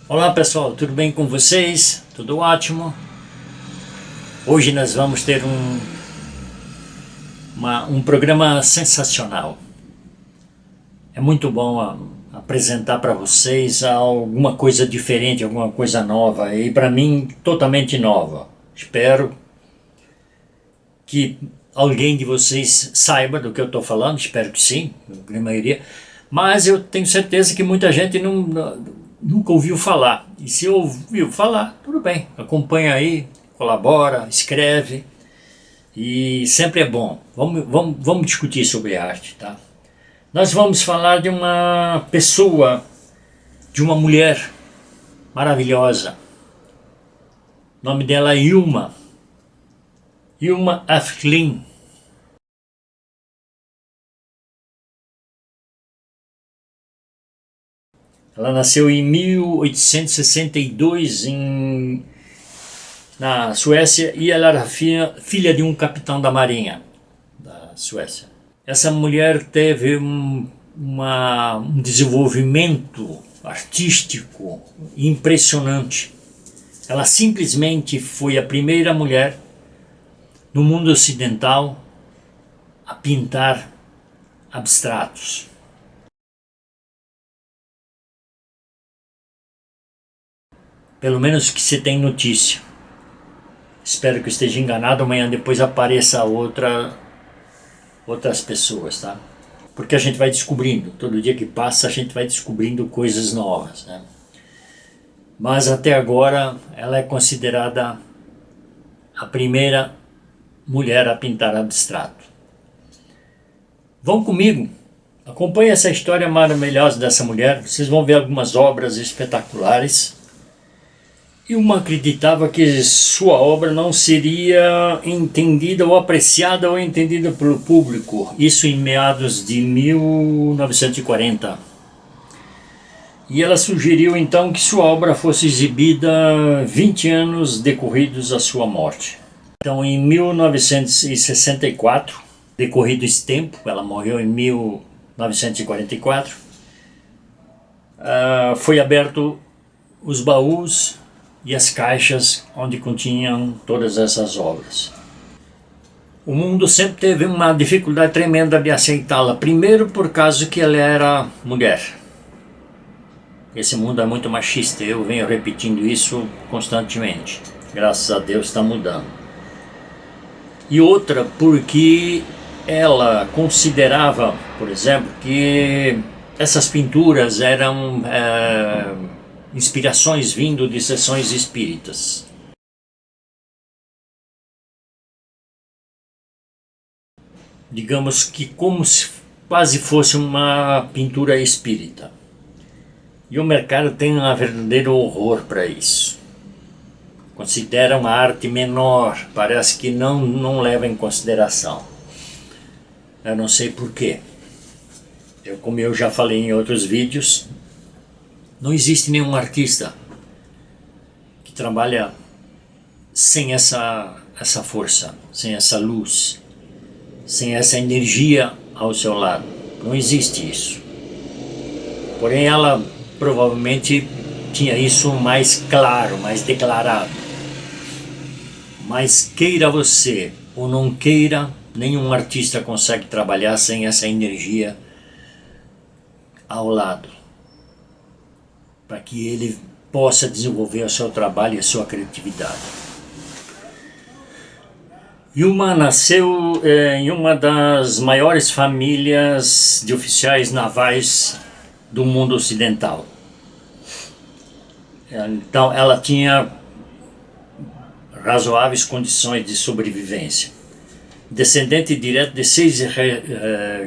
Olá pessoal, tudo bem com vocês? Tudo ótimo? Hoje nós vamos ter um programa sensacional. É muito bom apresentar para vocês alguma coisa diferente, alguma coisa nova e para mim totalmente nova. Espero que alguém de vocês saiba do que eu estou falando, espero que sim, a grande maioria, mas eu tenho certeza que muita gente nunca ouviu falar. E se ouviu falar, tudo bem, acompanha aí, colabora, escreve e sempre é bom. Vamos discutir sobre arte, tá? Nós vamos falar de uma pessoa, de uma mulher maravilhosa. O nome dela é Hilma af Klint. Ela nasceu em 1862 na Suécia e ela era filha de um capitão da marinha da Suécia. Essa mulher teve um desenvolvimento artístico impressionante. Ela simplesmente foi a primeira mulher no mundo ocidental a pintar abstratos. Pelo menos que se tem notícia. Espero que eu esteja enganado, amanhã depois apareça outras pessoas, tá? Porque a gente vai descobrindo, todo dia que passa a gente vai descobrindo coisas novas, né? Mas até agora ela é considerada a primeira mulher a pintar abstrato. Vão comigo, acompanhe essa história maravilhosa dessa mulher, vocês vão ver algumas obras espetaculares. Hilma acreditava que sua obra não seria entendida ou apreciada ou entendida pelo público, isso em meados de 1940. E ela sugeriu então que sua obra fosse exibida 20 anos decorridos à sua morte. Então em 1964, decorrido esse tempo, ela morreu em 1944, foi aberto os baús e as caixas onde continham todas essas obras. O mundo sempre teve uma dificuldade tremenda de aceitá-la, primeiro por causa que ela era mulher. Esse mundo é muito machista, eu venho repetindo isso constantemente. Graças a Deus está mudando. E outra porque ela considerava, por exemplo, que essas pinturas eram inspirações vindo de sessões espíritas. Digamos que como se quase fosse uma pintura espírita. E o mercado tem um verdadeiro horror para isso. Considera uma arte menor, parece que não leva em consideração. Eu não sei porquê. Como eu já falei em outros vídeos, não existe nenhum artista que trabalha sem essa força, sem essa luz, sem essa energia ao seu lado. Não existe isso. Porém, ela provavelmente tinha isso mais claro, mais declarado. Mas queira você ou não queira, nenhum artista consegue trabalhar sem essa energia ao lado, para que ele possa desenvolver o seu trabalho e a sua criatividade. Hilma nasceu em uma das maiores famílias de oficiais navais do mundo ocidental. Então ela tinha razoáveis condições de sobrevivência. Descendente direto de 6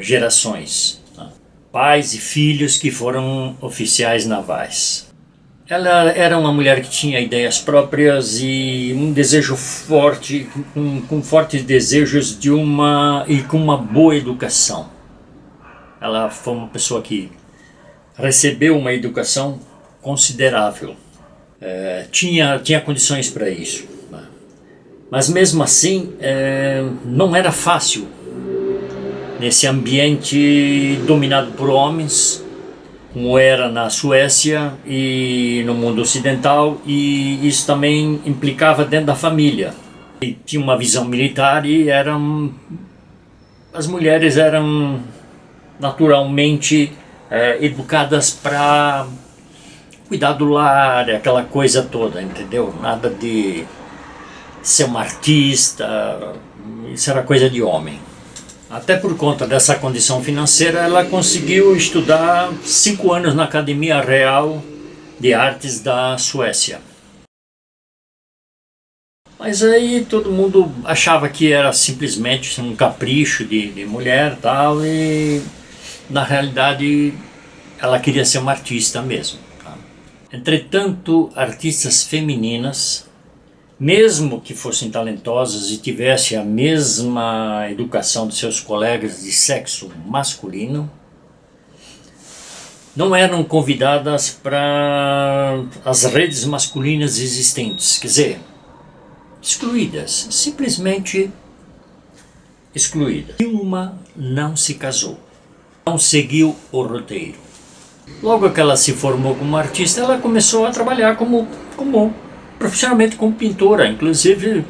gerações. Pais e filhos que foram oficiais navais. Ela era uma mulher que tinha ideias próprias e um desejo forte, com fortes desejos e com uma boa educação. Ela foi uma pessoa que recebeu uma educação considerável. Tinha condições para isso. Mas mesmo assim, não era fácil nesse ambiente dominado por homens como era na Suécia e no mundo ocidental, e isso também implicava dentro da família. E tinha uma visão militar e as mulheres eram naturalmente educadas para cuidar do lar, aquela coisa toda, entendeu? Nada de ser uma artista, isso era coisa de homem. Até por conta dessa condição financeira, ela conseguiu estudar 5 anos na Academia Real de Artes da Suécia. Mas aí todo mundo achava que era simplesmente um capricho de mulher tal, e na realidade ela queria ser uma artista mesmo. Tá? Entretanto, artistas femininas, mesmo que fossem talentosas e tivessem a mesma educação dos seus colegas de sexo masculino, não eram convidadas para as redes masculinas existentes, quer dizer, excluídas, simplesmente excluídas. Uma não se casou, não seguiu o roteiro. Logo que ela se formou como artista, ela começou a trabalhar profissionalmente como pintora. Inclusive,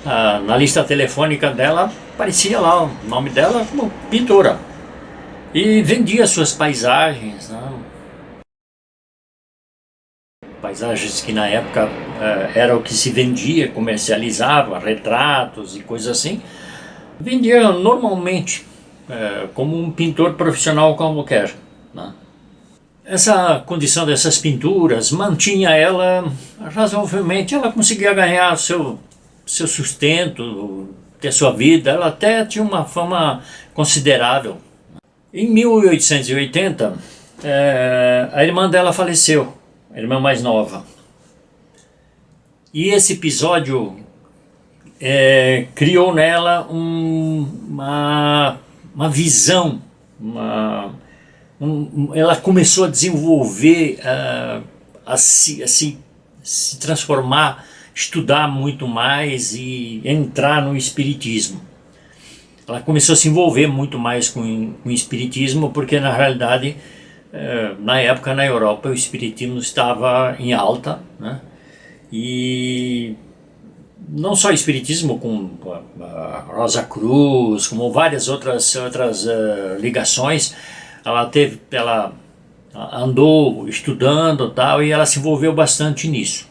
na lista telefônica dela aparecia lá o nome dela como pintora. E vendia suas paisagens, né? Paisagens que na época era o que se vendia, comercializava, retratos e coisas assim. Vendia normalmente, como um pintor profissional qualquer, né? Essa condição dessas pinturas mantinha ela razoavelmente, ela conseguia ganhar seu sustento, ter sua vida, ela até tinha uma fama considerável. Em 1880, a irmã dela faleceu, a irmã mais nova. E esse episódio criou nela uma visão, ela começou a desenvolver, a se transformar, estudar muito mais e entrar no espiritismo. Ela começou a se envolver muito mais com o espiritismo, porque na realidade, na época na Europa, o espiritismo estava em alta, né? E não só espiritismo, com a Rosa Cruz, como várias outras ligações. Ela andou estudando tal, e ela se envolveu bastante nisso.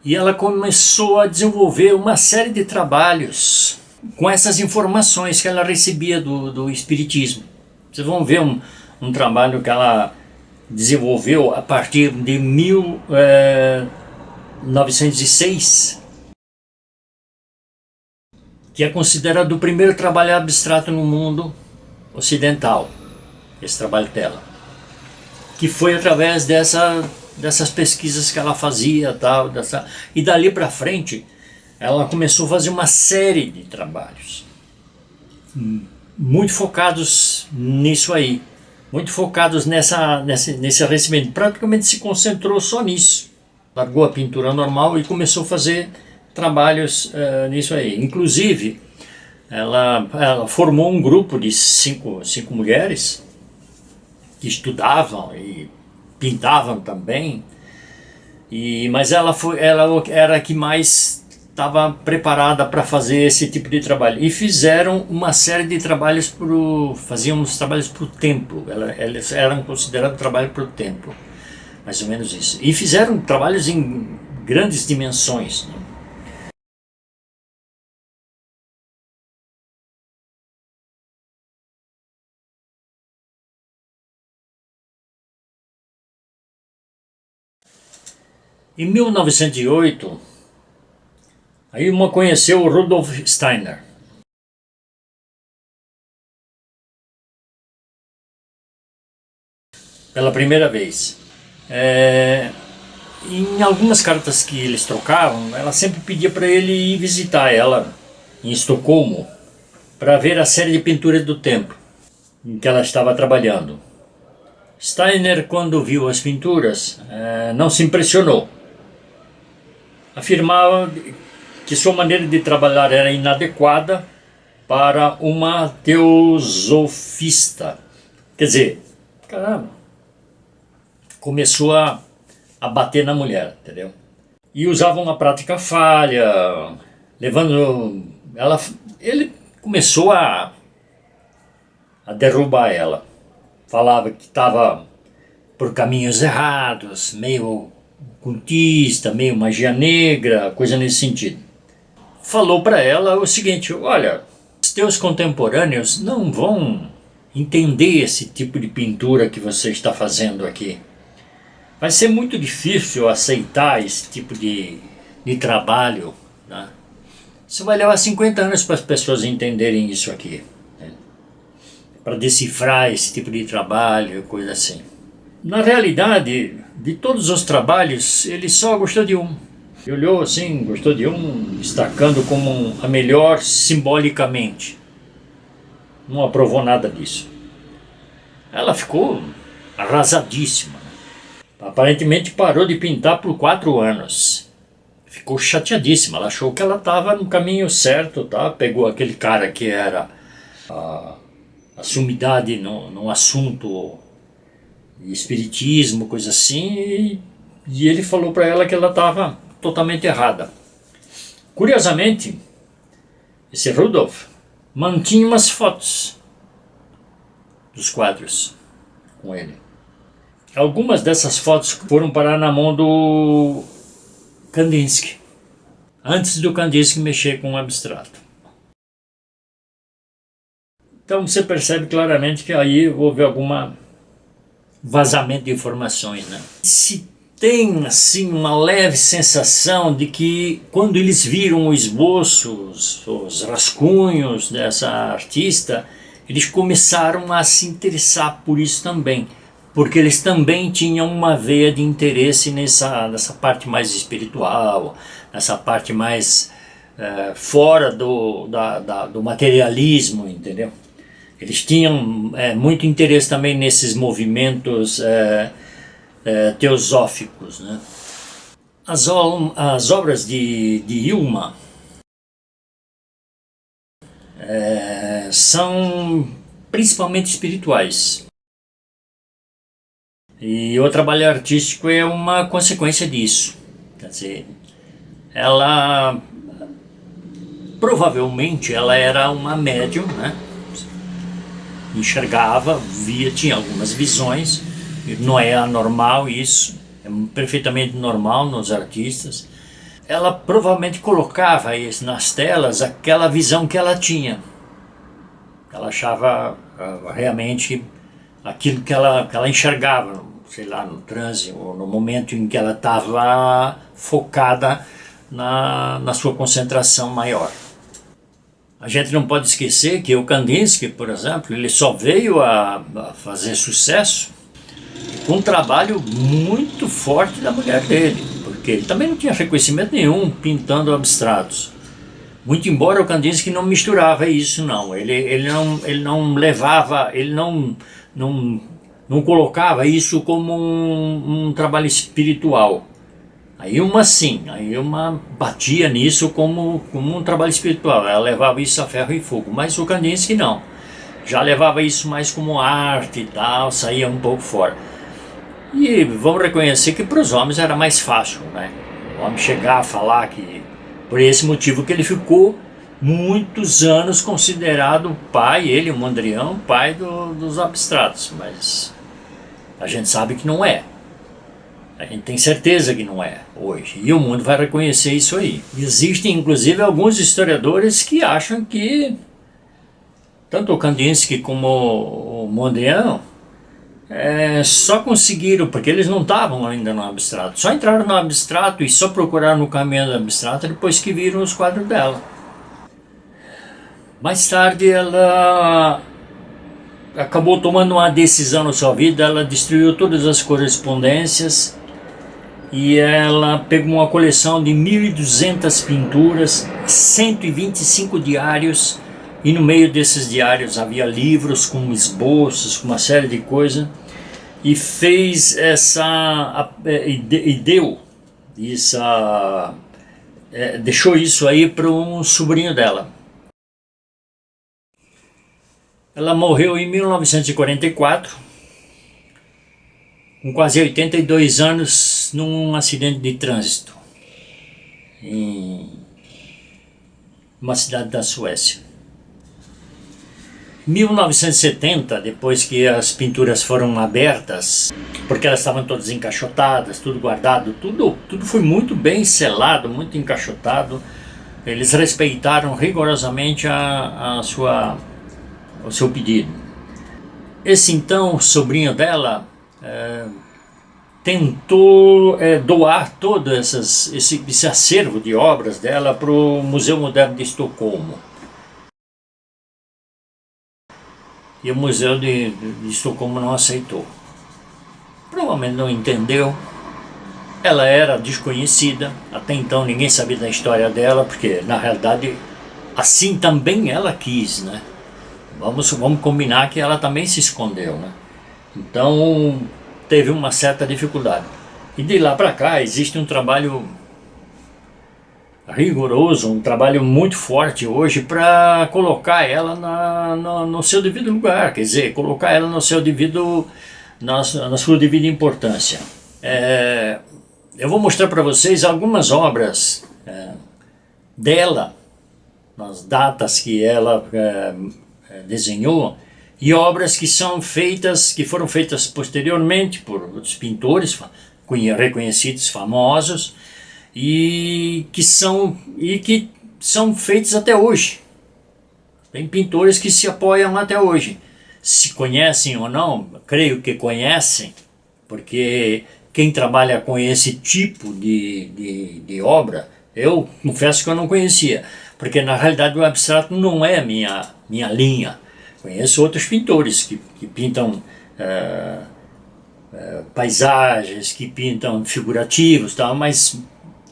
E ela começou a desenvolver uma série de trabalhos com essas informações que ela recebia do espiritismo. Vocês vão ver um trabalho que ela desenvolveu a partir de 1906, que é considerado o primeiro trabalho abstrato no mundo ocidental. Esse trabalho dela, que foi através dessas pesquisas que ela fazia, tal, e dali para frente ela começou a fazer uma série de trabalhos muito focados nisso aí, muito focados nesse recebimento. Praticamente se concentrou só nisso, largou a pintura normal e começou a fazer trabalhos nisso aí. Inclusive ela formou um grupo de cinco mulheres que estudavam e pintavam também, mas ela era a que mais estava preparada para fazer esse tipo de trabalho, e fizeram uma série de trabalhos faziam uns trabalhos para o templo. Eles eram considerados trabalho para o templo, mais ou menos isso, e fizeram trabalhos em grandes dimensões, né? Em 1908, aí uma conheceu o Rudolf Steiner. Pela primeira vez. Em algumas cartas que eles trocavam, ela sempre pedia para ele ir visitar ela em Estocolmo para ver a série de pinturas do templo em que ela estava trabalhando. Steiner, quando viu as pinturas, não se impressionou. Afirmava que sua maneira de trabalhar era inadequada para uma teosofista. Quer dizer, caramba, começou a bater na mulher, entendeu? E usava uma prática falha, levando ela, ele começou a derrubar ela. Falava que estava por caminhos errados, meio cultista, meio magia negra, coisa nesse sentido. Falou para ela o seguinte: olha, os teus contemporâneos não vão entender esse tipo de pintura que você está fazendo aqui. Vai ser muito difícil aceitar esse tipo de trabalho, né? Isso vai levar 50 anos para as pessoas entenderem isso aqui, né? Para decifrar esse tipo de trabalho, coisa assim. Na realidade, de todos os trabalhos, ele só gostou de um. Ele olhou assim, gostou de um, destacando como a melhor simbolicamente. Não aprovou nada disso. Ela ficou arrasadíssima. Aparentemente parou de pintar por 4 anos. Ficou chateadíssima. Ela achou que ela estava no caminho certo, tá? Pegou aquele cara que era a sumidade no assunto de espiritismo, coisa assim, e ele falou para ela que ela estava totalmente errada. Curiosamente, esse Rudolf mantinha umas fotos dos quadros com ele. Algumas dessas fotos foram parar na mão do Kandinsky, antes do Kandinsky mexer com o abstrato. Então você percebe claramente que aí houve alguma vazamento de informações, né? Se tem assim uma leve sensação de que quando eles viram o esboço, os rascunhos dessa artista, eles começaram a se interessar por isso também, porque eles também tinham uma veia de interesse nessa parte mais espiritual, nessa parte mais fora do materialismo, entendeu? Eles tinham muito interesse também nesses movimentos teosóficos, né? As obras de Ilma são principalmente espirituais. E o trabalho artístico é uma consequência disso. Quer dizer, ela provavelmente ela era uma médium, né? Enxergava, via, tinha algumas visões, não é anormal isso, é perfeitamente normal nos artistas. Ela provavelmente colocava nas telas aquela visão que ela tinha. Ela achava realmente aquilo que ela enxergava, sei lá, no transe, ou no momento em que ela estava focada na sua concentração maior. A gente não pode esquecer que o Kandinsky, por exemplo, ele só veio a fazer sucesso com um trabalho muito forte da mulher dele, porque ele também não tinha reconhecimento nenhum pintando abstratos. Muito embora o Kandinsky não misturava isso, não. Ele não levava, ele não colocava isso como um trabalho espiritual. Aí uma batia nisso como um trabalho espiritual, ela levava isso a ferro e fogo, mas o Kandinsky não, já levava isso mais como arte e tal, saía um pouco fora. E vamos reconhecer que para os homens era mais fácil, né? O homem chegar a falar que, por esse motivo que ele ficou muitos anos considerado o pai, ele, o Mondrian, pai dos abstratos, mas a gente sabe que não é. A gente tem certeza que não é hoje, e o mundo vai reconhecer isso aí. Existem inclusive alguns historiadores que acham que tanto o Kandinsky como o Mondrian só conseguiram, porque eles não estavam ainda no abstrato, só entraram no abstrato e só procuraram no caminho do abstrato depois que viram os quadros dela. Mais tarde ela acabou tomando uma decisão na sua vida, ela destruiu todas as correspondências e ela pegou uma coleção de 1.200 pinturas, 125 diários, e no meio desses diários havia livros com esboços, com uma série de coisas, e fez deixou isso aí para um sobrinho dela. Ela morreu em 1944, com quase 82 anos num acidente de trânsito em uma cidade da Suécia. Em 1970, depois que as pinturas foram abertas, porque elas estavam todas encaixotadas, tudo guardado, tudo foi muito bem selado, muito encaixotado. Eles respeitaram rigorosamente o seu pedido. Esse então sobrinho dela tentou doar todo esse acervo de obras dela para o Museu Moderno de Estocolmo. E o Museu de Estocolmo não aceitou. Provavelmente não entendeu. Ela era desconhecida, até então ninguém sabia da história dela, porque na realidade assim também ela quis, né? Vamos combinar que ela também se escondeu, né? Então teve uma certa dificuldade. E de lá para cá existe um trabalho rigoroso, um trabalho muito forte hoje para colocar ela no seu devido lugar, quer dizer, colocar ela no seu devido, na sua devida importância. Eu vou mostrar para vocês algumas obras dela, nas datas que ela desenhou, e obras que foram feitas posteriormente por outros pintores reconhecidos, famosos, e que são feitos até hoje. Tem pintores que se apoiam até hoje. Se conhecem ou não, creio que conhecem, porque quem trabalha com esse tipo de obra, eu confesso que eu não conhecia, porque na realidade o abstrato não é minha linha. Conheço outros pintores que pintam paisagens, que pintam figurativos, tal, mas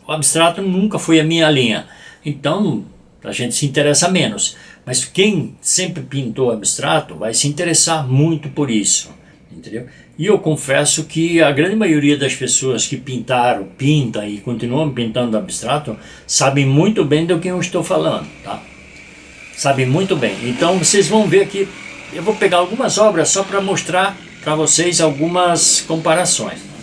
o abstrato nunca foi a minha linha. Então a gente se interessa menos. Mas quem sempre pintou abstrato vai se interessar muito por isso, entendeu? E eu confesso que a grande maioria das pessoas que pintam e continuam pintando abstrato sabem muito bem do que eu estou falando, tá? Sabem muito bem. Então vocês vão ver aqui, eu vou pegar algumas obras só para mostrar para vocês algumas comparações.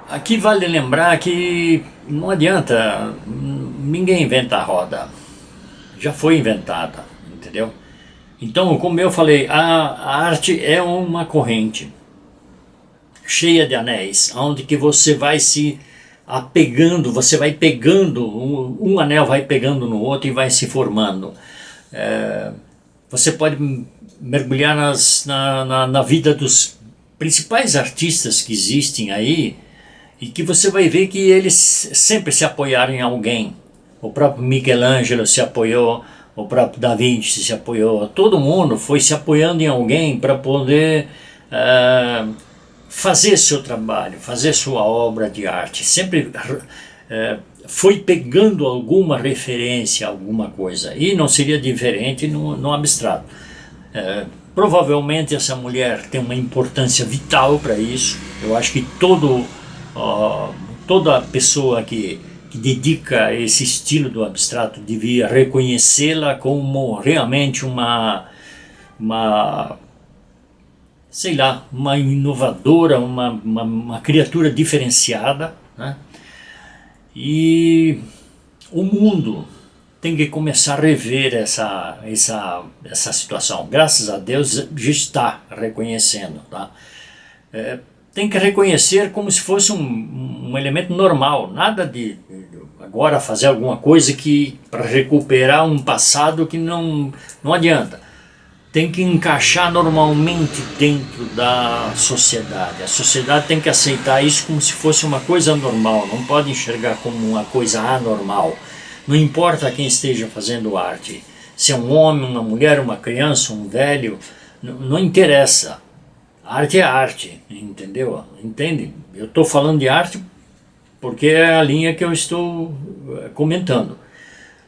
Aqui vale lembrar que não adianta, ninguém inventa a roda, já foi inventada, entendeu? Então, como eu falei, a arte é uma corrente cheia de anéis, onde que você vai se apegando, você vai pegando, um anel vai pegando no outro e vai se formando. Você pode mergulhar na vida dos principais artistas que existem aí, e que você vai ver que eles sempre se apoiaram em alguém. O próprio Michelangelo se apoiou, o próprio Da Vinci se apoiou, todo mundo foi se apoiando em alguém para poder fazer seu trabalho, fazer sua obra de arte. Sempre foi pegando alguma referência, alguma coisa, e não seria diferente no abstrato. Provavelmente essa mulher tem uma importância vital para isso. Eu acho que toda pessoa que dedica esse estilo do abstrato devia reconhecê-la como realmente sei lá, uma inovadora, uma criatura diferenciada, né? E o mundo tem que começar a rever essa situação. Graças a Deus já está reconhecendo, tá? Tem que reconhecer como se fosse um elemento normal, nada de agora fazer alguma coisa para recuperar um passado que não adianta. Tem que encaixar normalmente dentro da sociedade. A sociedade tem que aceitar isso como se fosse uma coisa normal, não pode enxergar como uma coisa anormal. Não importa quem esteja fazendo arte, se é um homem, uma mulher, uma criança, um velho, não interessa. Arte é arte, entendeu? Entende? Eu estou falando de arte porque é a linha que eu estou comentando.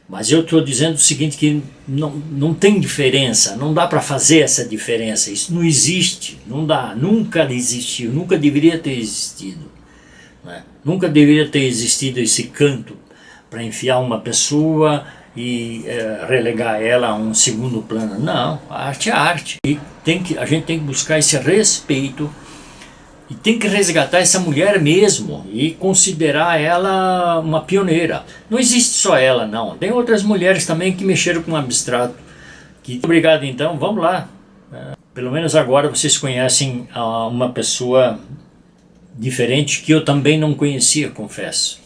Mas eu estou dizendo o seguinte, que não tem diferença, não dá para fazer essa diferença, isso não existe, não dá, nunca existiu, nunca deveria ter existido, né? Nunca deveria ter existido esse canto para enfiar uma pessoa e relegar ela a um segundo plano. Não, a arte é arte, e a gente tem que buscar esse respeito. E tem que resgatar essa mulher mesmo e considerar ela uma pioneira. Não existe só ela, não. Tem outras mulheres também que mexeram com o abstrato. Obrigado, então. Vamos lá. Pelo menos agora vocês conhecem uma pessoa diferente que eu também não conhecia, confesso.